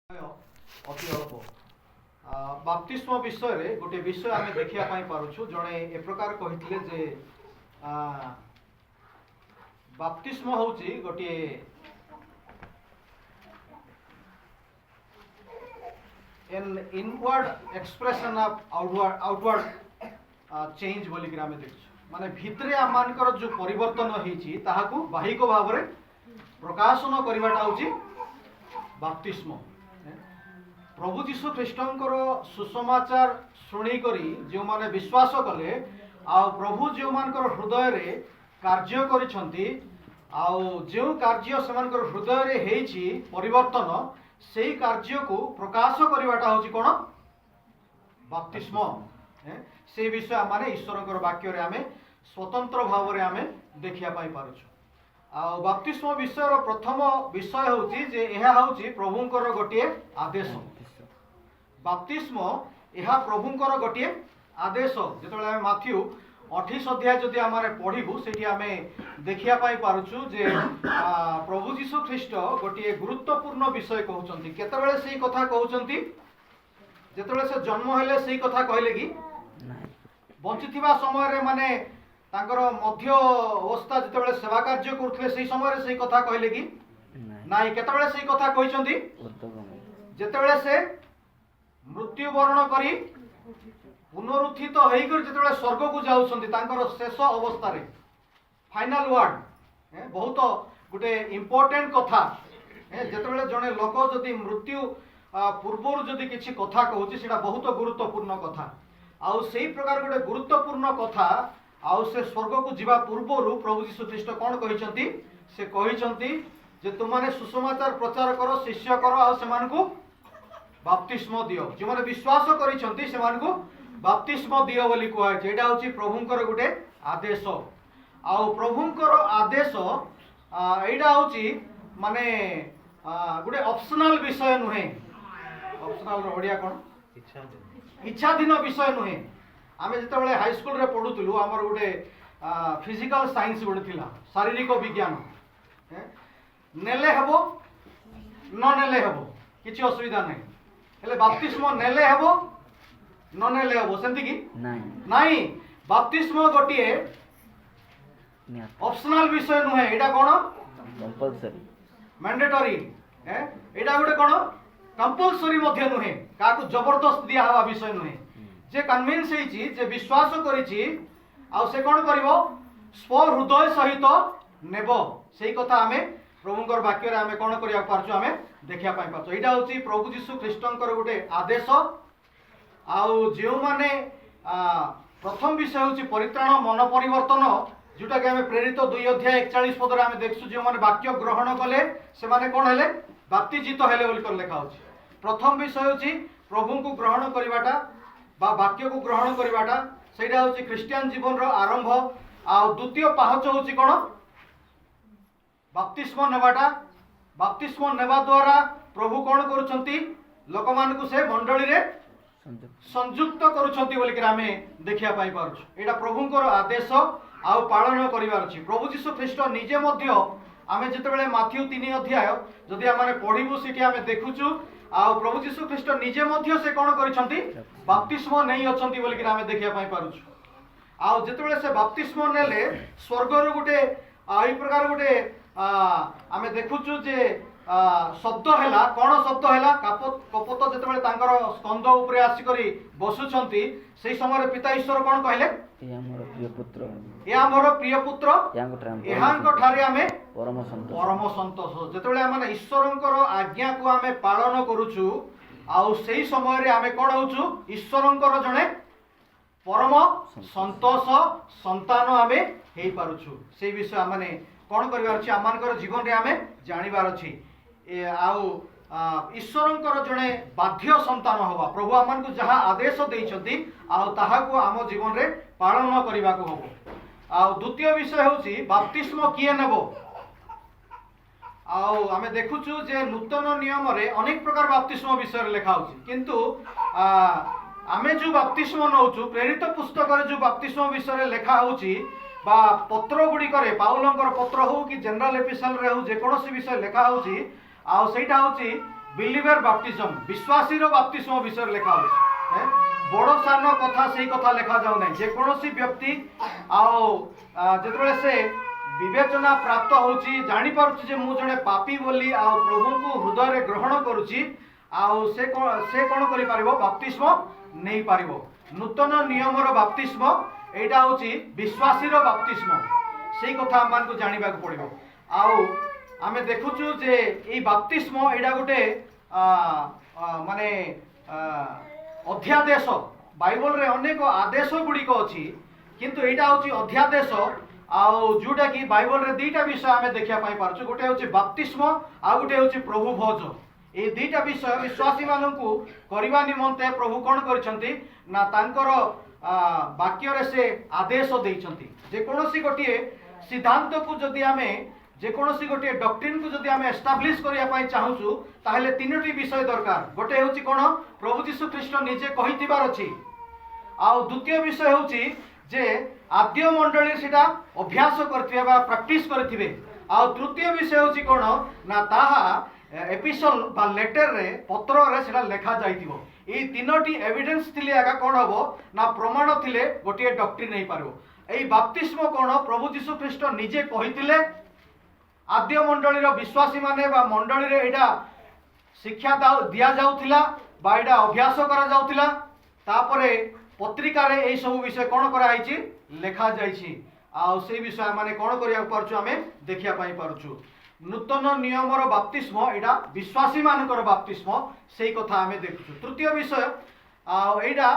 अति अल्प बाप्तिस्म विषय गोटे विषय आम देखा पार्छु जड़े ए प्रकार कहते जे बाप्तिस्म हूँ गोटे an inward expression of outward change बोलिक आम देखु माने भितरे आमर जो परिवर्तन होती बाहिक भाव में प्रकाशन करवाटा हूँ बाप्तिस्म। प्रभु जीशु ख्रीष्टंकर सुसमाचार शुणिक जो माने विश्वास कले आ प्रभु जो मानकर हृदय रे कार्य करिसंती जो कार्य सेमानकर हृदय रे हेछि परिवर्तन सेही कार्य को प्रकाश करवाटा होछि कोन बाप्तिस्म। से विषय माने ईश्वरकर वाक्य रे आमे स्वतंत्र भाव रे आमे देखिया पाई पारुछु। आ बाप्तिस्म विषय प्रथम विषय होछि जे एहा होछि प्रभुंकर गोटिए आदेश। बाप्तिस्म यह प्रभुंकर गोटे आदेश जो माथ्यू 28 अध्याय जदि आम पढ़ू से देखा पार्छु जे प्रभु जीशु ख्रीष्ट गोटे गुरुत्वपूर्ण विषय कहते केतबेले से कथा कहते जिते से जन्म हेले से कथा कहले कि बंची समय रे माने तांकर मध्य अवस्था जिते सेवा कार्य करते से समय से कथा कहले कि नाई केतबेले से कथा कहते जिते से मृत्युवरण करी पुनरुत्थित होकर जो स्वर्ग को जाऊँच शेष अवस्था रे फाइनल वर्ड बहुत गोटे इम्पोर्टेंट कथा जिते जड़े लोक जदि मृत्यु पूर्वर जदि किसी कथा कहूँ से बहुत गुरुत्वपूर्ण कथा आउ से प्रकार गोटे गुरुत्वपूर्ण कथा आउ से स्वर्ग को जीवा पूर्वर प्रभु जीशु ख्रीष्ट कौन कहते से कहते जे तुमने सुसमाचार प्रचार कर शिष्य कर आ बाप्तिस्म दियो जो मैंने विश्वास करिसंती सेमान को बाप्तिस्म दियो बोली कहै एटा होची प्रभुंकर गोटे आदेश। आउ प्रभुंकर आदेश एटा होची माने गोटे ऑप्शनल विषय नुहे। ऑप्शनल ओडिया कोन इच्छाधीन विषय नुहे। आमे जेतेबेले हाई स्कूल रे पढुतलु हमर गोटे फिजिकल साइंस गोटे थिला शारीरिक विज्ञान नेले हेबो न नेले हेबो किछि असुविधा नै हेले बाप्तिस्म नेले हेबो न नेले हेबो सेंति कि नाही बाप्तिस्म गोटिए ऑप्शनल विषय नुहे एटा कोन कंपल्सरी मैंडेटरी एटा गोटे कोन कंपल्सरी मध्ये नुहे काकू जबरदस्त दिया हवा विषय नुहे जे कन्विंस हेछि जे विश्वास करिछि आ से कोन करिवो स्व हृदय सहित नेबो सेही कथा हमें प्रभुंकर वाक्य रे आमे कोन करिया पारछु आमे देखिया पाई पारछु। एटा होची प्रभु जीशु ख्रीष्टंकर गोटे आदेश। आउ जो माने प्रथम विषय होची परित्राण मन परिवर्तन जोटा कि आमे प्रेरित 2 अध्याय 41 पद रे आमे देखसु जो माने वाक्य ग्रहण कले से माने कोन हेले बाप्तिजित हेले बोल कर लेखा होची। प्रथम विषय होची प्रभु को ग्रहण करिवाटा बा वाक्य को ग्रहण करिवाटा सेटा होची ख्रिस्टियन जीवन रो आरंभ। आ द्वितीय पाहच होची कोन बाप्तिस्म नेबाटा। बाप्तिस्म नेबा द्वारा प्रभु कौन करुछंती लोक मानकु से मंडली रे संयुक्त करुछंती बोली कि आमे देखिया पाई पारुछु। एटा प्रभुंकर आदेश आउ पालन करिवार अछि। प्रभु जीशु ख्रीष्ट निजे मध्य आमे जेतेबेले माथ्यू 3 अध्याय जदि आमे पढिबु सिटी आमे देखुछु आउ प्रभु जीशु ख्रीष्ट निजे मध्य से कौन करिसंती बाप्तिस्म नै अछंती बोली कि आमे देखिया पाई पारुछु। आउ जेतेबेले से बाप्तिस्म नेले स्वर्ग रो गोटे एई प्रकार गोटे आमे देखुछु जे शब्द हैला कौन शब्द हैला कपत जेतेबेले तांकर स्कंद ऊपर आसी करी बसुछंती सेही समय पिता ईश्वर कौन कहले ए हमर प्रिय पुत्र एहांक ठारे आमे परम संतोष जेतेबेले माने ईश्वरंकर आज्ञा को आमे पालन करूछु आउ सेही समय रे आमे कोन होछु ईश्वरंकर जणे परम संतोष संतान आमे हेई पारुछु। से विषय माने कौन करबार अछि आमानकर जीवन रे आमे जानिबार अछि आउ ईश्वरंकर जणे बाध्य संतान होबा प्रभु आमान को जहा आदेश देइछंती आउ ताहा को आम जीवन रे पालन करिबा को होबो। आउ द्वितीय विषय होछि बाप्तिस्म किए नेबो। आउ आमे देखुछु जे नूतन नियम रे अनेक प्रकार बाप्तिस्म विषय रे लिखा होछि किंतु आमे जो बाप्तिस्म नउछु प्रेरित पुस्तक रे जो बाप्तिस्म विषय रे लिखा होछि बा पत्र गुड़िकर पाउलंकर पत्र हो कि जनरल एपिसोड रे हो जेकोसी विषय लिखा होछि आ सेटा होछि बिलीवर बाप्तिज्म विश्वासी रो बाप्तिस्म विषय लिखा हो बड़ सान कथा से कथा लिखा जाऊ ना जेकोसी व्यक्ति आते से विवेचना प्राप्त होची जानी पारुची जे मु जने पापी बोली आ प्रभु को हृदय रे ग्रहण करूची से कौन करि पारिबो बाप्तिस्म नहीं पारिबो नूतन नियम रो बाप्तिस्म एटा होची विश्वासी रो बाप्तिस्म सेही कथा हमन को जानिबा को पड़िबो आमे देखुचु जे ई बाप्तिस्म एटा गोटे माने अध्यादेश बाइबल रे अनेक आदेश गुड़िक अच्छी किंतु एटा होची अध्यादेश जोटा कि बाइबल रे दुईटा विषय आमे देखिया पाई पारछु गोटे होची बाप्तिस्म आ गोटे होची प्रभु भोज ए दुईटा विषय विश्वासी माननकु करबा निमंते प्रभु कोन करछंती ना तांकर वाक्य रे से आदेश देइछंती जे कोनोसी गोटिए सिद्धांत को जदि आमे जे कोनोसी गोटिए डॉक्ट्रिन को जदि आमे एस्टाब्लिश करिया पाई चाहूछु ताहले तीनोटी विषय दरकार गोटे होची कोन प्रभु यीशु ख्रीष्ट निजे कहितिबार अछि आ द्वितीय विषय होची जे आद्य मंडली सेटा अभ्यास करथिबे बा प्रैक्टिस करथिबे आ तृतीय विषय होची कोन ना ताहा एपिसोड बा लेटर रे पत्र रे सेटा लेखा जाइतिबो ए तीनोटी एविडेंस थिले आगा कोन हबो ना प्रमाण थिले गोटिए डॉक्ट्रिन नै पारबो एई बप्तिस्म कोन प्रभु यीशु ख्रीष्ट निजे कहितिले आद्य मंडली रो विश्वासी माने बा मंडली रे एटा शिक्षा दिया जाउथिला बा एटा अभ्यास करा जाउथिला तापरे पत्रिका रे एई सब विषय कोन करा आइछि लेखा जाइछि आ से विषय माने कोन करिया परछु हमें देखिया पाई परछु नूतन नियम रो बप्तिस्म एटा विश्वासी मानकर बप्तिस्म सेही कथा हमें देखुछु तृतीय विषय एटा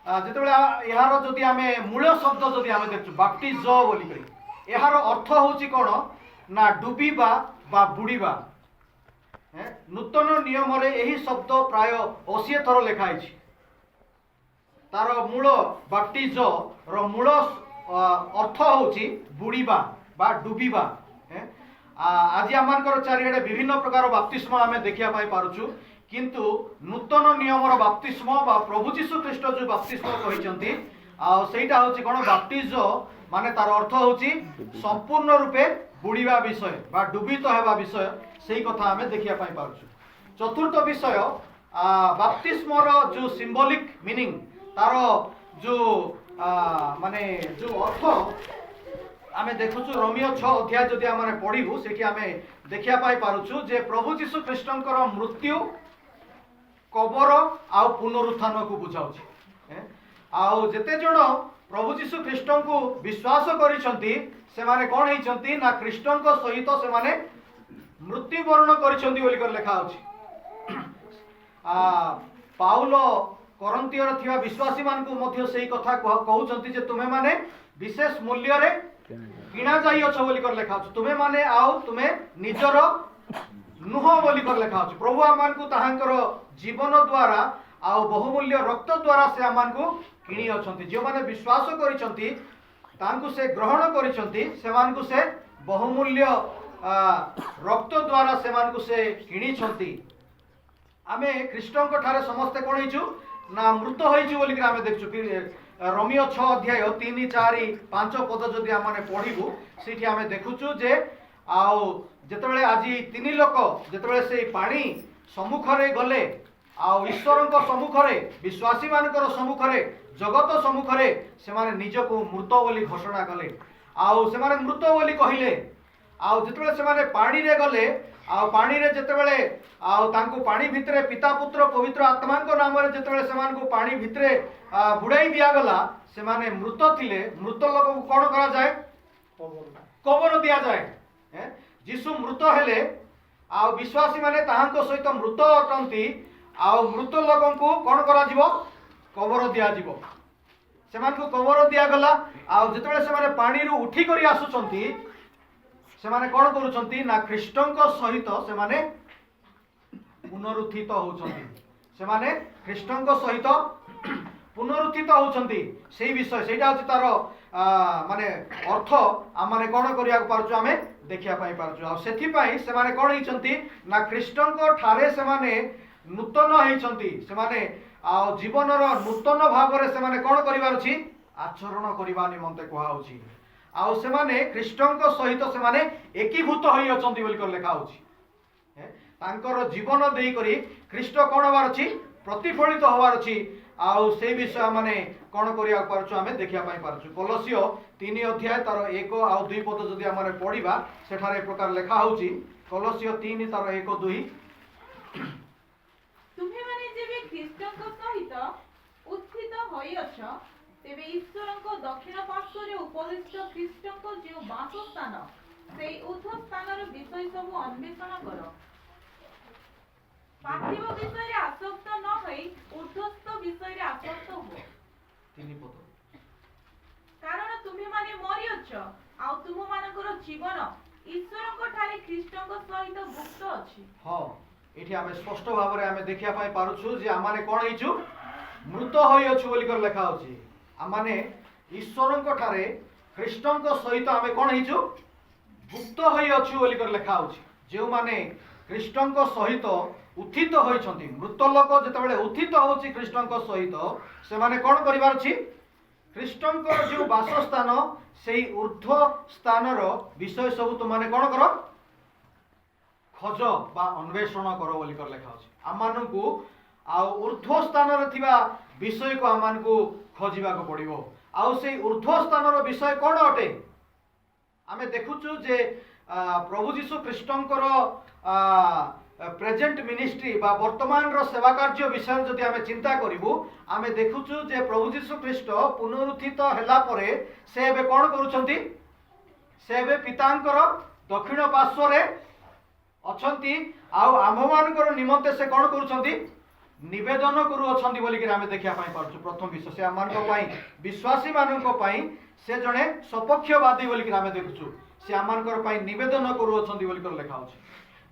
जेतेबेला एहारो जदि हमें मूल शब्द जदि हमें देखछु बाप्तिज बोली करी एहारो अर्थ होछि कोन ना डुबीबा बा बुड़ीबा नूतन नियम रे एही शब्द प्राय 80 थर लेखा आइछि तार मूल बाप्तिज रो मूल अर्थ होछि बुड़ीबा बा डुबीबा आज आमर चारिआडे विभिन्न प्रकार बाप्तिस्म आमे देखिया पाई पारुछु किंतु नूतन नियम रो बाप्तिस्म बा प्रभु यीशु ख्रीष्ट जो बाप्तिस्म कहिसंती आ सेटा होछि कोन बाप्तिज माने तार अर्थ होछि संपूर्ण रूपे बुड़ीबा विषय बा डुबित हेबा विषय सेही कथा आमे देखिया पाई पारुछु चतुर्थ विषय बाप्तिस्म रो जो सिंबॉलिक मीनिंग तार जो माने जो अर्थ आमे देखुछु रोमियो 6 अध्याय जदि आमे पढिबु सेठी आमे देखिया पाई पारुछु जे प्रभु यीशु ख्रीष्टंकर मृत्यु कबर आ पुनरुत्थान को बुझाउछि आ जेते जण प्रभु यीशु ख्रीष्टन को विश्वास करिसंती से माने कोन हेइसंती ना ख्रीष्टन को सहित से माने मृत्यु वर्ण करिसंती बोली कर लेखा अछि पाउल कोरिन्थियर थिया विश्वासी मान को मध्य सेही कथा कहउचंती जे तुमे माने विशेष मूल्य रे किणा जाई अछ बोली कर लेखा अछि तुमे माने आओ तुमे निजर नुह बोली कर लेखा अछि प्रभु आमान को ताहांकर जीवन द्वारा आ बहुमूल्य रक्त द्वारा से आमान को किणी अछंती जे माने विश्वास करिसंती तांको से ग्रहण करिसंती से मान को से बहुमूल्य रक्त द्वारा से मान को से किणी छंती आमे ख्रीष्टन को ठारे समस्त कोन हिचु ना मृत होइछु बोली कर आमे देखछु रोमियो 6 अध्याय 3 4 5 पद जदि आमे पढिबु सेठी आमे देखुछु जे आउ जेतेबेले आजी तीन लोक जेतेबेले से पानी सम्मुख रे गले आउ ईश्वरक सम्मुख रे विश्वासी मानकर सम्मुख रे जगत सम्मुख रे से माने निज को मृत बोली घोषणा कले आउ से माने मृत बोली कहिले आउ जेतेबेले से माने पानी रे गले आउ पानी रे जेतेबेले आउ तांको पानी भितरे पिता पुत्र पवित्र आत्मा को नाम रे जेतेबेले से मान को पानी भितरे बुड़ाई दिया गला से माने मृत थिले मृत लोक को कोन करा जाय कबर दिया जाय जीसु मृत हेले आउ विश्वासी माने ताहांको सहित मृत अटंती आउ मृत लोकन को कोन करा जीवो कबर दिया जीवो से मान को कबर दिया गला आउ जेतेबेले से माने पानी रो उठी करी आसुचंती से माने कोन करूचंती ना ख्रीष्टन को सहित से माने पुनरुत्थित होचंती से माने ख्रीष्टन को सहित पुनरुत्थित होचंती सेही विषय सेटा अछि तार माने अर्थ आ माने कोन करिया पारछु आमे देखिया पाई पारछु आ सेथि पाई से माने कोन हिचंती ना ख्रीष्टन को ठारे से माने नूतन हिचंती से माने आ जीवन रो नूतन भाव रे से माने कोन करिवार अछि आचरण करिवा निमंते कोहा होछि आ से माने ख्रीष्टन को सहित से माने एकीभूत होई अछंती बोली कर लेखा होछि तांकर जीवन देई करी ख्रीष्ट कोन हवार अछि प्रतिफलित हवार अछि आउ से विषय माने कोन करिया पारछु आमे देखिया पाई पारछु कोलोसियो 3 अध्याय तार 1 आउ 2 पद जदि हमरे पढिबा सेठारे ए प्रकार लेखा होउची कोलोसियो 3 तार 1 2 तुम्हे माने जेबे ख्रीष्टଙ୍କ सहित उत्थित होई अछ तेबे ईश्वरଙ୍କ दक्षिण पार्श्वरे उपविष्ट ख्रीष्टଙ୍କ जे वासस्थान सेई ऊर्ध्व स्थानर विषय सब अन्वेषण करो पार्थिव विषय रे आसक्त न होई ऊर्ध्वस्थ विषय रे आसक्त हो 3 पद कारण तुम्हे माने मरि अछ आ तुम मानकर जीवन ईश्वरଙ୍କ ठारे ख्रीष्टଙ୍କ सहित गुप्त अछि हां एठी आमे स्पष्ट भाव रे आमे देखिया पाई पारुछु जे आमाने कोन हिचु मृत होई अछु बोली कर लेखा होची आमाने ईश्वरଙ୍କ ठारे ख्रीष्टଙ୍କ सहित आमे कोन हिचु गुप्त होई अछु बोली कर लेखा होची जे माने ख्रीष्टଙ୍କ सहित उत्थित होइछंती मृत लोक जेतेबेले उत्थित होची ख्रीष्टଙ୍କ सहित से माने कोन करिवार छी ख्रीष्टଙ୍କ जो वासस्थान सेई ऊर्ध्व स्थानर विषय सब तो माने कोन करो खोज बा अन्वेषण करो बोली कर लेखा अछि आमानकु आ ऊर्ध्व स्थान रे थिबा विषय को आमानकु खोजिबा को पड़िबो आ से ऊर्ध्व स्थान रो विषय कोन अटे आमे देखुछु जे प्रभु जीशु ख्रीष्टंकर प्रेजेंट मिनिस्ट्री बा वर्तमान रो सेवा कार्य विषय जदि आमे चिंता करिवु आमे देखुछु जे प्रभु जीशु ख्रीष्ट पुनरुत्थित हैला परे से एबे कोन करूछंती से एबे पितांकर दक्षिण पार्श्व रे अछंती आउ आममानकर निमंते से कोन करूछंती निवेदन करू अछंती बोली कि आमे देखिया पाई पारछु प्रथम विषय से आमानक पई विश्वासी मानक पई से जने सपक्षवादी बोली कि आमे देखुछु से आमानकर पई निवेदन करू अछंती बोली कर लेखा होछि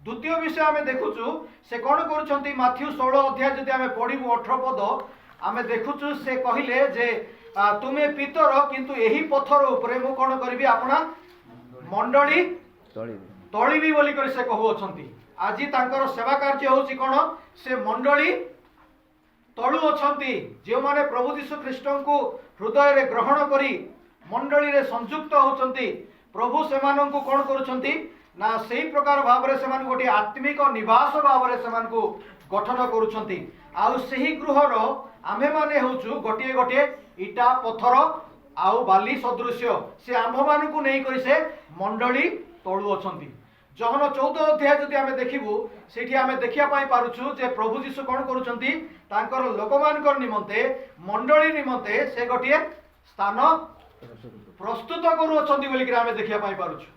द्वितीय विषय आमे देखुछु से कोन करूछंती माथ्यू 16 अध्याय जदि आमे पढिबु 18 पद आमे देखुछु से कहिले जे तुमे पितर किंतु एही पत्थर ऊपर मु कोन करबी आपना मंडली तळिबी बोली कर से कहू अछंती आजि तांकर सेवा कार्य होछि कोन से मंडली तळु अछंती जे माने प्रभु यीशु ख्रीष्टंको हृदय रे ग्रहण करी मंडली रे संयुक्त होचंती प्रभु सेमानंको कोन करूछंती ना सेही प्रकार भाव रे सेमान गोटी आत्मिक निवास भाव रे सेमान को गठन करूछंती आउ सेही गृह रो आमे माने होछु गोटी गोटी इटा पत्थर आउ बाली सदृश्य से आम्भ मानकु नै करी से मंडली तळु अछंती जहन 14 अध्याय जदि आमे देखिबु सेठी आमे देखिया पाई पारुछु जे प्रभु जीशु कोन करूछंती तांकर लोकमानकर निमंते मंडली निमंते से गोटी स्थान प्रस्तुत करू अछंती बोली कि आमे देखिया पाई पारुछु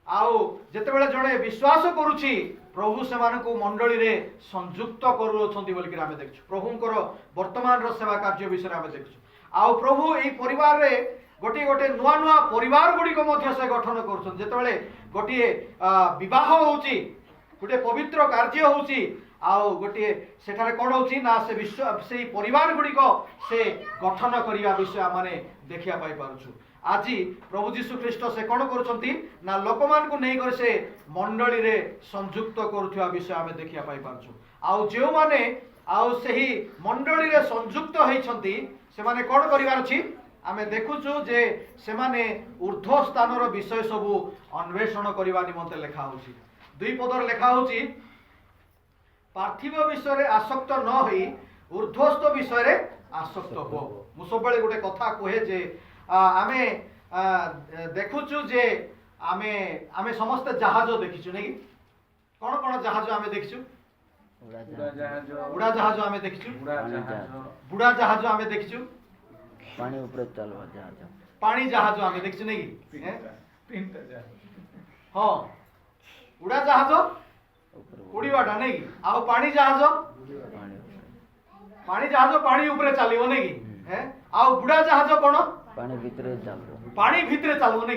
आउ जेतेबेले जणे विश्वास करूछि प्रभु सेमानकु मंडली रे संयुक्त करू अछंती बोली कि आमे देखछु प्रभुंकर वर्तमान रो सेवा कार्य विषय आमे देखछु आउ प्रभु एई परिवार रे गोटे गोटे नुआ नुआ परिवार गुडी को मध्य से गठन करछन जेतेबेले गोटे विवाह होउची गोटे पवित्र कार्य होउची आउ गोटे सेठारे कोन होउची ना से विश्व से परिवार गुडी को से गठन करिया विषय माने देखिया पाई पारुछु आजि प्रभु जीशु ख्रीष्ट से कोन करछंती ना लोकमान को नै कर से मंडली रे संयुक्त करूथिया विषय आमे देखिया पाई पारुछु आउ जेउ माने आउ सेही मंडली रे संयुक्त हेइछंती से माने कोन करिवार अछि आमे देखुछु जे से माने ऊर्ध्व स्थान रो विषय सब अन्वेषण करिवा निमंते लेखा होछि दुई पदर लेखा होछि पार्थिव विषय रे आसक्त न होई ऊर्ध्वस्थ विषय रे आसक्त हो मु सबले गोटे कथा कहे जे आमे देखुछु जे आमे समस्त जहाज देखिछु नै कोन कोन जहाज आमे देखिछु उड़ा जहाज आमे देखिछु बुड़ा जहाज आमे देखिछु पानी ऊपर चलवा जहाज पानी जहाज आमे देखिछु नै तीनटा जहाज हां उड़ा जहाज उड़ीवाटा नै आ पानी जहाज पानी ऊपर चलियो नै हैं आ बुड़ा जहाज कोन पानी भितरे चलबो पानी भितरे चलबो नै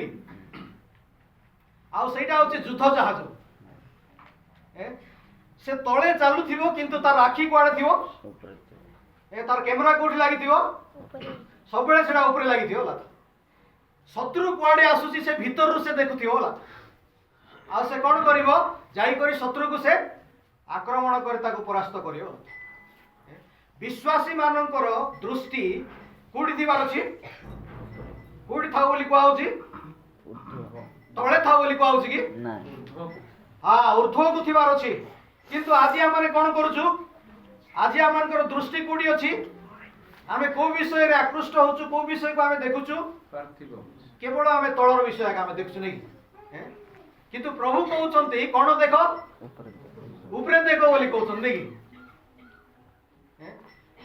आ सेटा होचे युद्ध जहाज से तळे चालू थिबो किंतु तार आखी कोआडे थिबो ऊपर ए तार कैमरा कोठी लागि थिबो सब बेले सेटा ऊपर लागि थिबो ला शत्रु कोआडे आसुची से भीतर रु से देखुथिबो ला आ से कोन करिवो जाई करी शत्रु को से आक्रमण करे ताको परास्त करियो विश्वासी मानकर दृष्टि कोठी थिबार अछि कोठी थाउ बोली को आउची तळे थाउ बोली को आउची कि नहीं हां ऊर्ध्व को थिबार अछि किंतु आज आम कौन करुचु आज आम दृष्टि कौटी अच्छी आम कौ विषय आकृष्ट होचु कौ विषय को आम देखुचु पार्थिव केवल आम तलर विषय आम देखुचु नहीं किंतु प्रभु कहते कौन देख उपरे देख बोली कहते नहीं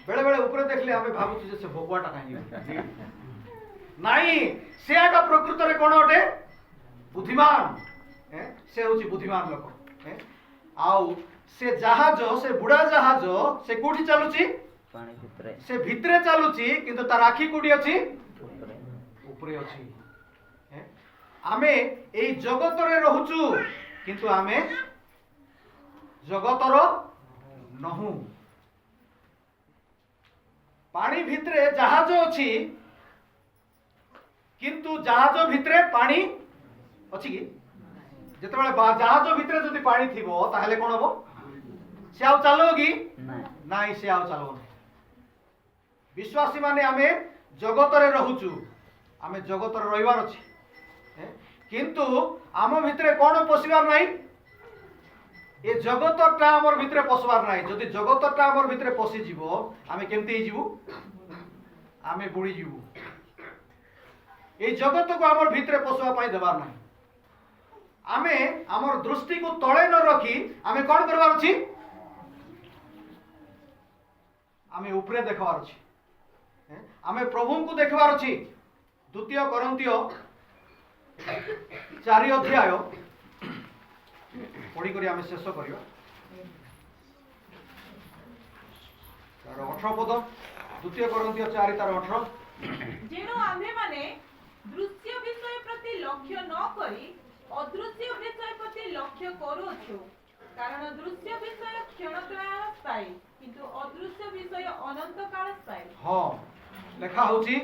बेले बेले उपरे देखले आम भावुचु से भगवाटा कहीं नाई से आका प्रकृत रे कौन अटे बुद्धिमान से हूँ बुद्धिमान लोक आउ से जहाज से बुढ़ा जहाज से कोठी चलुची पानी भितरे से भितरे चलुची किंतु तार आखि कोठी अछि उपरे उपरे अछि आमे एई जगत रे रहूचु किंतु आमे जगतर नहु पानी भितरे जहाज अछि किंतु जहाज भितरे पानी अछि कि जेतेबेले जहाज भितरे जदि पानी थिबो ताहले कोन हबो से आउ चलो कि नहीं नाई से आउ चलो विश्वासी माने आमे जगत रे रहूचु आमे जगत रे रहिवार अछि किंतु आम भितरे कोन पसिबार नाही ए जगतटा हमर भितरे पसबार नाही जदि जगतटा हमर भितरे पसि जीवो आमे केमति हे जीवु आमे बुडी जीवु ए जगत को हमर भितरे पसवा पाई देबार नाही आमे हमर दृष्टि को तळे न रखी आमे कोन करबार अछि आमे ऊपरे देखबार अछि आमे प्रभु को देखबार अछि द्वितीय कोरिन्थियो 4 अध्याय पढ़ी करी आमे शेष करियो तार 18 पद द्वितीय कोरिन्थियो 4 तार 18 जेणु आम्भे माने दृश्य विषय प्रति लक्ष्य न करी अदृश्य विषय प्रति लक्ष्य करूछु कारण दृश्य विषय क्षणकाल स्थायी किंतु अदृश्य विषय अनंत काल स्थायी हां लेखा होची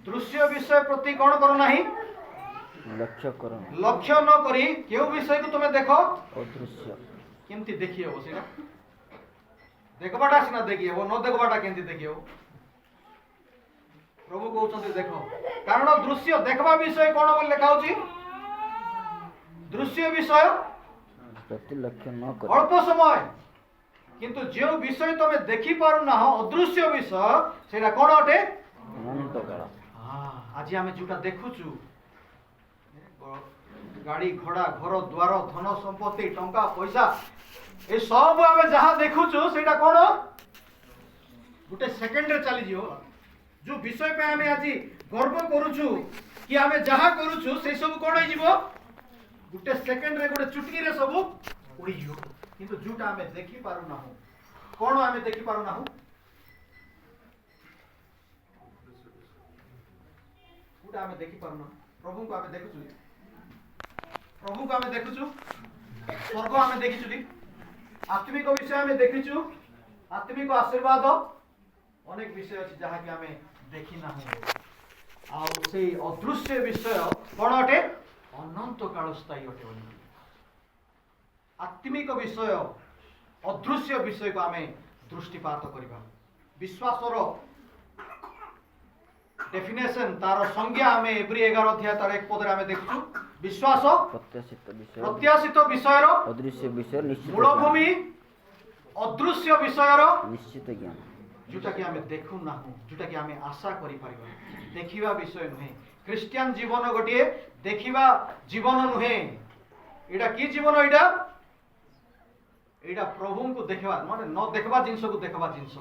दृश्य विषय प्रति कोन करो नाही लक्ष्य करो लक्ष्य न करी केउ विषय को तुमे देखो अदृश्य केमती देखिए हो सेना देखबाटा सिना देखिए वो न देखबाटा केमती देखिए हो प्रभु कहउछन्ते देखो कारण दृश्य देखबा विषय कोन बोल लेखा होची दृश्य विषय प्रति लक्ष्य न करो अल्प समय किंतु जो विषय तुमे देखि पारु ना अदृश्य विषय सेना कोन अटे अनंत काल हां आज हमें जोटा देखुचु गाड़ी घोड़ा घर द्वार धन संपत्ति टंका पैसा ए सब आमे जहां देखुचु सेटा कोन गुटे सेकंड रे चली जियो जो विषय पे आमे आज गर्व करूचु कि आमे जहां करूचु से सब कोन होई जिवो गुटे सेकंड रे गुटे चुटकी रे सब उड़ी जिवो किंतु जोटा आमे देखि पारु ना कोन आमे देखि पारु ना गुटा आमे देखि पारु ना प्रभु को आमे देखुचु प्रभु को आमे देखुचु स्वर्ग आमे देखिचुली आत्मिक विषय आमे देखिचु आत्मिक आशीर्वाद अनेक विषय अछि जहा कि आमे देखि ना आ से अदृश्य विषय कोन अटे अनंत काल स्थायी अटे बोली आत्मिक विषय अदृश्य विषय को आमे दृष्टिपात करिबा विश्वासर डेफिनेशन तार संज्ञा आमे एब्री 11 अध्याय तार 1 पद रे आमे देखछु विश्वास प्रत्याशित विषयर अदृश्य विषय निश्चित मूलभूमि अदृश्य विषयर निश्चित ज्ञान जोटा कि आमे देखु ना जोटा कि आमे आशा करि परिबा देखिबा विषय नुहे क्रिश्चियन जीवन गोटिए देखिबा जीवन नुहे एटा की जीवन एटा प्रभु को देखबा माने न देखबा जिंस को देखबा जिंस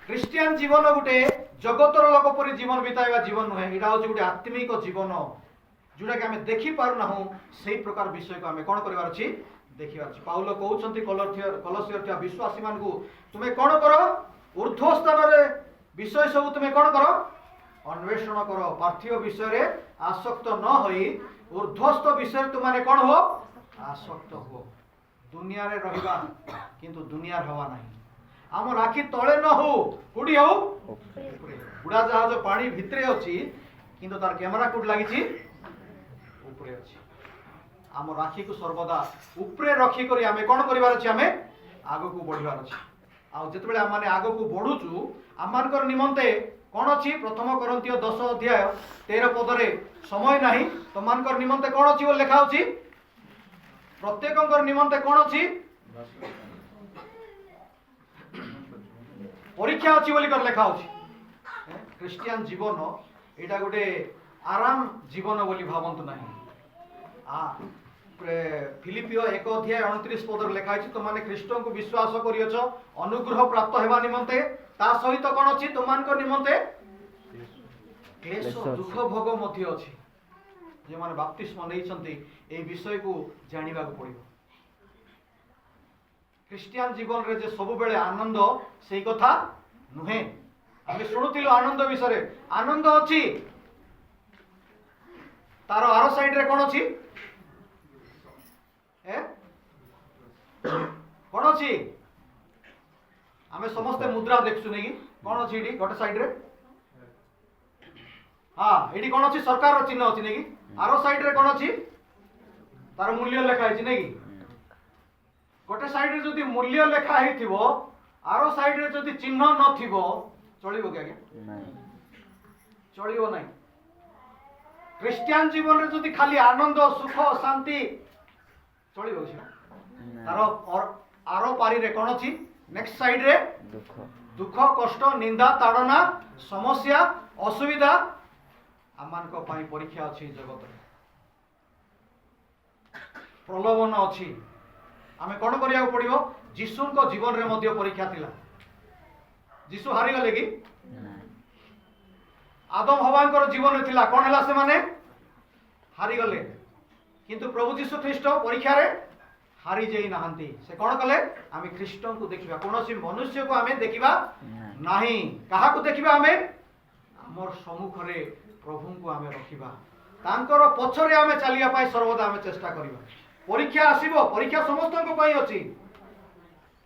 क्रिश्चियन जीवन गोटे जगतर लोक परि जीवन बिताइबा जीवन नुहे एटा होची गोटे आत्मिक जीवन जोटा कि आमे देखि पारु ना सेही प्रकार विषय को आमे कोन करबार अछि देखिबार अछि पाउल कहउछन्ति कलसियर थिया विश्वासी मान को तुमे कोन करो ऊर्ध्व स्थान रे विषय सब तुमे कोन करो अन्वेषण करो पार्थिव विषय रे आसक्त न होई ऊर्ध्वस्थ विषय तुमाने कोन हो आसक्त हो दुनिया रे रहिबा किंतु दुनिया हवा नाही आम राखी तळे न हो कुडी हो बुढ़ा जहाज पानी भितरे अछि किंतु तार कैमरा कोड लागि छी ऊपरे अछि आम राखी को सर्वदा ऊपरे रखी करी आमे कोन करिवार अछि आमे आगो को बढ़िवार अछि आ जतबेले हम माने आगो को बढ़ुचु आमानकर निमंते कोन अछि प्रथम कोरिन्थियो 10 अध्याय 13 पद रे समय नाही तमानकर निमंते कोन अछि ओ लेखा अछि प्रत्येकंकर निमंते कोन अछि ପରୀକ୍ଷା ଅଛି ବୋଲି କରି ଲେଖା ଅଛି। ଖ୍ରୀଷ୍ଟିଆନ ଜୀବନ ଏଇଟା ଗୋଟେ ଆରାମ ଜୀବନ ବୋଲି ଭାବନ୍ତୁ ନାହିଁ। ଫିଲିପିଓ 1:29 ଲେଖା ହେଇଛି, ତୁମାନେ ଖ୍ରୀଷ୍ଟଙ୍କୁ ବିଶ୍ୱାସ କରିଅଛ ଅନୁଗ୍ରହ ପ୍ରାପ୍ତ ହେବା ନିମନ୍ତେ, ତା ସହିତ କ'ଣ ଅଛି ତୁମମାନଙ୍କ ନିମନ୍ତେ କ୍ଲେଶ ଦୁଃଖ ଭୋଗ ମଧ୍ୟ ଅଛି। ଯେଉଁମାନେ ବାପ୍ତିସ୍ମ ନେଇଛନ୍ତି ଏହି ବିଷୟକୁ ଜାଣିବାକୁ ପଡ଼ିବ। ଖ୍ରୀଷ୍ଟିଆନ ଜୀବନରେ ଯେ ସବୁବେଳେ ଆନନ୍ଦ ସେଇ କଥା ନୁହେଁ। ଆମେ ଶୁଣୁଥିଲୁ ଆନନ୍ଦ ବିଷୟରେ। ଆନନ୍ଦ ଅଛି, ତାର ଆର ସାଇଡରେ କ'ଣ ଅଛି? କ'ଣ ଅଛି? ଆମେ ସମସ୍ତେ ମୁଦ୍ରା ଦେଖୁଛୁ ନାଇଁ କି? କ'ଣ ଅଛି ଏଠି ଗୋଟେ ସାଇଡରେ? ହଁ, ଏଠି କ'ଣ ଅଛି? ସରକାରର ଚିହ୍ନ ଅଛି ନାଇଁ କି? ଆର ସାଇଡରେ କ'ଣ ଅଛି? ତାର ମୂଲ୍ୟ ଲେଖା ହେଇଛି ନାଇଁ କି? ଗୋଟେ ସାଇଡରେ ଯଦି ମୂଲ୍ୟ ଲେଖା ହେଇଥିବ, ଆର ସାଇଡରେ ଯଦି ଚିହ୍ନ ନଥିବ, ଚଳିବ କି ଆଜ୍ଞା? ଚଳିବ ନାହିଁ। ଖ୍ରୀଷ୍ଟିଆନ ଜୀବନରେ ଯଦି ଖାଲି ଆନନ୍ଦ ସୁଖ ଶାନ୍ତି ଚଳିବ କି? ତାର ଆର ପାରିରେ କ'ଣ ଅଛି? ନେକ୍ସଟ ସାଇଡରେ ଦୁଃଖ କଷ୍ଟ ନିନ୍ଦା ତାଡ଼ନା ସମସ୍ୟା ଅସୁବିଧା ଆମମାନଙ୍କ ପାଇଁ ପରୀକ୍ଷା ଅଛି। ଜଗତରେ ପ୍ରଲୋଭନ ଅଛି। ଆମେ କ'ଣ କରିବାକୁ ପଡ଼ିବ? ଯୀଶୁଙ୍କ ଜୀବନରେ ମଧ୍ୟ ପରୀକ୍ଷା ଥିଲା। ଯୀଶୁ ହାରିଗଲେ କି? ଆଦମ ହବାଙ୍କର ଜୀବନରେ ଥିଲା, କ'ଣ ହେଲା? ସେମାନେ ହାରିଗଲେ। କିନ୍ତୁ ପ୍ରଭୁ ଯୀଶୁ ଖ୍ରୀଷ୍ଟ ପରୀକ୍ଷାରେ ହାରି ଯାଇ ନାହାନ୍ତି। ସେ କ'ଣ କଲେ? ଆମେ ଖ୍ରୀଷ୍ଟଙ୍କୁ ଦେଖିବା, କୌଣସି ମନୁଷ୍ୟକୁ ଆମେ ଦେଖିବା ନାହିଁ। କାହାକୁ ଦେଖିବା? ଆମେ ଆମର ସମ୍ମୁଖରେ ପ୍ରଭୁଙ୍କୁ ଆମେ ରଖିବା, ତାଙ୍କର ପଛରେ ଆମେ ଚାଲିବା ପାଇଁ ସର୍ବଦା ଆମେ ଚେଷ୍ଟା କରିବା। ପରୀକ୍ଷା ଆସିବ, ପରୀକ୍ଷା ସମସ୍ତଙ୍କ ପାଇଁ ଅଛି,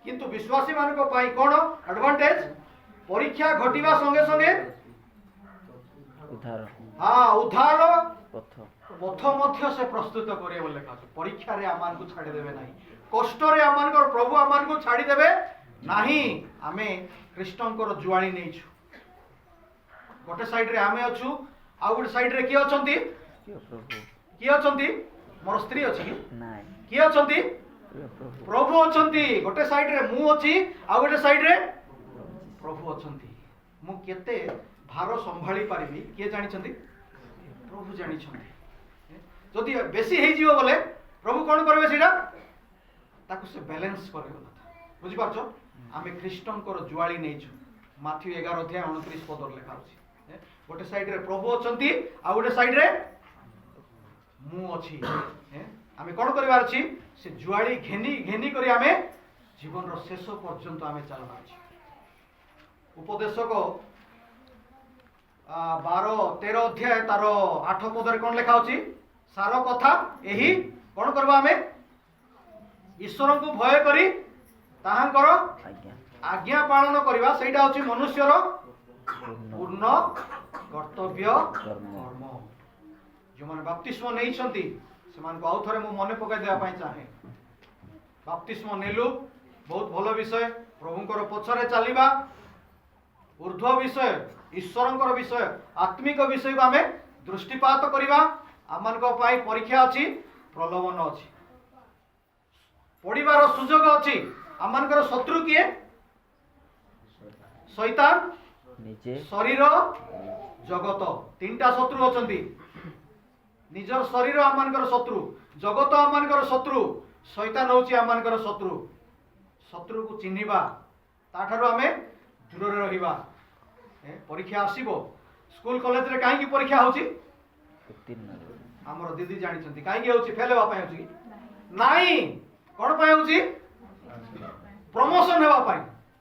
କିନ୍ତୁ ବିଶ୍ୱାସୀ ମାନଙ୍କ ପାଇଁ କ'ଣ ଆଡଭାନ୍ଟେଜ? ପରୀକ୍ଷା ଘଟିବା ସଙ୍ଗେ ସଙ୍ଗେ ଉଦ୍ଧାର ପଥ ମଧ୍ୟ ସେ ପ୍ରସ୍ତୁତ କରିବେ ବୋଲି ଲେଖା ଅଛି। ପରୀକ୍ଷାରେ ଆମମାନଙ୍କୁ ଛାଡ଼ିଦେବେ ନାହିଁ, କଷ୍ଟରେ ଆମମାନଙ୍କର ପ୍ରଭୁ ଆମମାନଙ୍କୁ ଛାଡ଼ିଦେବେ ନାହିଁ। ଆମେ ଖ୍ରୀଷ୍ଟଙ୍କର ଜୁଆଳି ନେଇଛୁ। ଗୋଟେ ସାଇଡରେ ଆମେ ଅଛୁ, ଆଉ ଗୋଟେ ସାଇଡରେ କିଏ ଅଛନ୍ତି? କିଏ ଅଛନ୍ତି? ମୋର ସ୍ତ୍ରୀ ଅଛି କି? କିଏ ଅଛନ୍ତି? ପ୍ରଭୁ ଅଛନ୍ତି। ଗୋଟେ ସାଇଡରେ ମୁଁ ଅଛି, ଆଉ ଗୋଟେ ସାଇଡରେ ପ୍ରଭୁ ଅଛନ୍ତି। ମୁଁ କେତେ ଭାର ସମ୍ଭାଳି ପାରିବି କିଏ ଜାଣିଛନ୍ତି? ପ୍ରଭୁ ଜାଣିଛନ୍ତି। ଯଦି ବେଶୀ ହେଇଯିବ ବୋଲେ ପ୍ରଭୁ କ'ଣ କରିବେ? ସେଇଟା ତାକୁ ସେ ବାଲାନ୍ସ କରିବ। ବୁଝିପାରୁଛ? ଆମେ ଖ୍ରୀଷ୍ଟଙ୍କର ଜୁଆଳି ନେଇଛୁ। ମାଥ୍ୟୁ 11:29 ଲେଖା ଅଛି। ଗୋଟେ ସାଇଡରେ ପ୍ରଭୁ ଅଛନ୍ତି, ଆଉ ଗୋଟେ ସାଇଡରେ ମୁଁ ଅଛି। ଆମେ କ'ଣ କରିବାର ଅଛି? ସେ ଜୁଆଳି ଘେନି କରି ଆମେ ଜୀବନର ଶେଷ ପର୍ଯ୍ୟନ୍ତ ଆମେ ଚାଲିବାର ଅଛି। ଉପଦେଶକ 12-13 ଅଧ୍ୟାୟ ତାର 8 ପଦରେ କ'ଣ ଲେଖା ଅଛି? ସାର କଥା ଏହି, କ'ଣ କରିବା? ଆମେ ଈଶ୍ୱରଙ୍କୁ ଭୟ କରି ତାହାଙ୍କର ଆଜ୍ଞା ପାଳନ କରିବା, ସେଇଟା ହେଉଛି ମନୁଷ୍ୟର ପୂର୍ଣ୍ଣ କର୍ତ୍ତବ୍ୟ କର୍ମ। ଯେଉଁମାନେ ବାପ୍ତିସ୍ମ ନେଇଛନ୍ତି ସେମାନଙ୍କୁ ଆଉ ଥରେ ମୁଁ ମନେ ପକାଇ ଦେବା ପାଇଁ ଚାହେଁ। ବାପ୍ତିସ୍ମ ନେଲୁ, ବହୁତ ଭଲ ବିଷୟ। ପ୍ରଭୁଙ୍କର ପଛରେ ଚାଲିବା, ଉର୍ଦ୍ଧ୍ୱ ବିଷୟ, ଈଶ୍ୱରଙ୍କର ବିଷୟ, ଆତ୍ମିକ ବିଷୟକୁ ଆମେ ଦୃଷ୍ଟିପାତ କରିବା। ଆମମାନଙ୍କ ପାଇଁ ପରୀକ୍ଷା ଅଛି, ପ୍ରଲୋଭନ ଅଛି, ପଡ଼ିବାର ସୁଯୋଗ ଅଛି। ଆମମାନଙ୍କର ଶତ୍ରୁ କିଏ? ଶୈତାନ, ଶରୀର, ଜଗତ। ତିନିଟା ଶତ୍ରୁ ଅଛନ୍ତି। ନିଜର ଶରୀର ଆମମାନଙ୍କର ଶତ୍ରୁ, ଜଗତ ଆମମାନଙ୍କର ଶତ୍ରୁ, ଶୈତାନ ହେଉଛି ଆମମାନଙ୍କର ଶତ୍ରୁ। ଶତ୍ରୁକୁ ଚିହ୍ନିବା, ତାଠାରୁ ଆମେ ଦୂରରେ ରହିବା। ପରୀକ୍ଷା ଆସିବ। ସ୍କୁଲ କଲେଜରେ କାହିଁକି ପରୀକ୍ଷା ହେଉଛି? ଆମର ଦିଦି ଜାଣିଛନ୍ତି କାହିଁକି ହେଉଛି? ଫେଲ୍ ହେବା ପାଇଁ ହେଉଛି କି? ନାଇଁ, କ'ଣ ପାଇଁ ହେଉଛି? ପ୍ରମୋସନ ହେବା ପାଇଁ।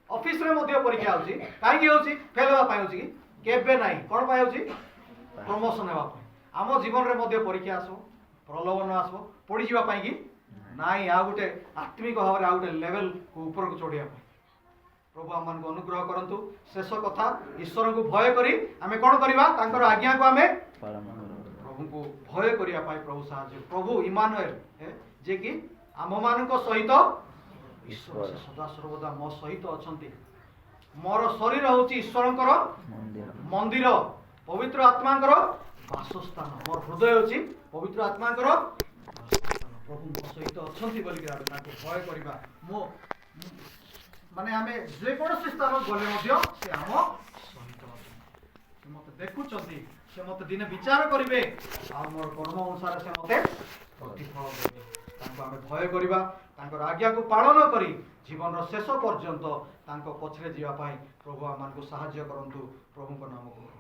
ଅଫିସରେ ମଧ୍ୟ ପରୀକ୍ଷା ହେଉଛି, କାହିଁକି ହେଉଛି? ଫେଲ୍ ହେବା ପାଇଁ ହେଉଛି କି? କେବେ ନାହିଁ। କ'ଣ ପାଇଁ ହେଉଛି? ପ୍ରମୋସନ ହେବା ପାଇଁ। ଆମ ଜୀବନରେ ମଧ୍ୟ ପରୀକ୍ଷା ଆସିବ, ପ୍ରଲୋଭନ ଆସିବ, ପଡ଼ିଯିବା ପାଇଁ କି? ନାଇଁ, ଆଉ ଗୋଟେ ଆତ୍ମିକ ଭାବରେ ଆଉ ଗୋଟେ ଲେଭେଲକୁ ଉପରକୁ ଚଢ଼ିବା ପାଇଁ। ପ୍ରଭୁ ଆମମାନଙ୍କୁ ଅନୁଗ୍ରହ କରନ୍ତୁ। ଶେଷ କଥା, ଈଶ୍ୱରଙ୍କୁ ଭୟ କରି ଆମେ କ'ଣ କରିବା? ତାଙ୍କର ଆଜ୍ଞାକୁ ଆମେ ପ୍ରଭୁଙ୍କୁ ଭୟ କରିବା ପାଇଁ ପ୍ରଭୁ ସାହାଯ୍ୟ। ପ୍ରଭୁ ଇମାନୁଏଲ, ଯିଏକି ଆମମାନଙ୍କ ସହିତ ଈଶ୍ୱର, ସେ ସଦା ସର୍ବଦା ମୋ ସହିତ ଅଛନ୍ତି। ମୋର ଶରୀର ହେଉଛି ଈଶ୍ୱରଙ୍କର ମନ୍ଦିର, ପବିତ୍ର ଆତ୍ମାଙ୍କର ବାସସ୍ଥାନ। ମୋର ହୃଦୟ ହେଉଛି ପବିତ୍ର ଆତ୍ମାଙ୍କର ବାସସ୍ଥାନ। प्रभु मो सहित अछंती बोलिक आमे ताको भय करिबा मो माने आमे जे कोनोसी स्थान गले मध्य से आम सहित अछंती से मते देखुचंती से मते दिने विचार करिवे आ मोर कर्म अनुसार से मते प्रतिफल देबे ताको आमे भय करिबा तांकर आज्ञा को पालन करी जीवन रो शेष पर्यंत तांको पछरे जीवा पाई प्रभु आमान को सहाय्य करंतु प्रभु को नाम को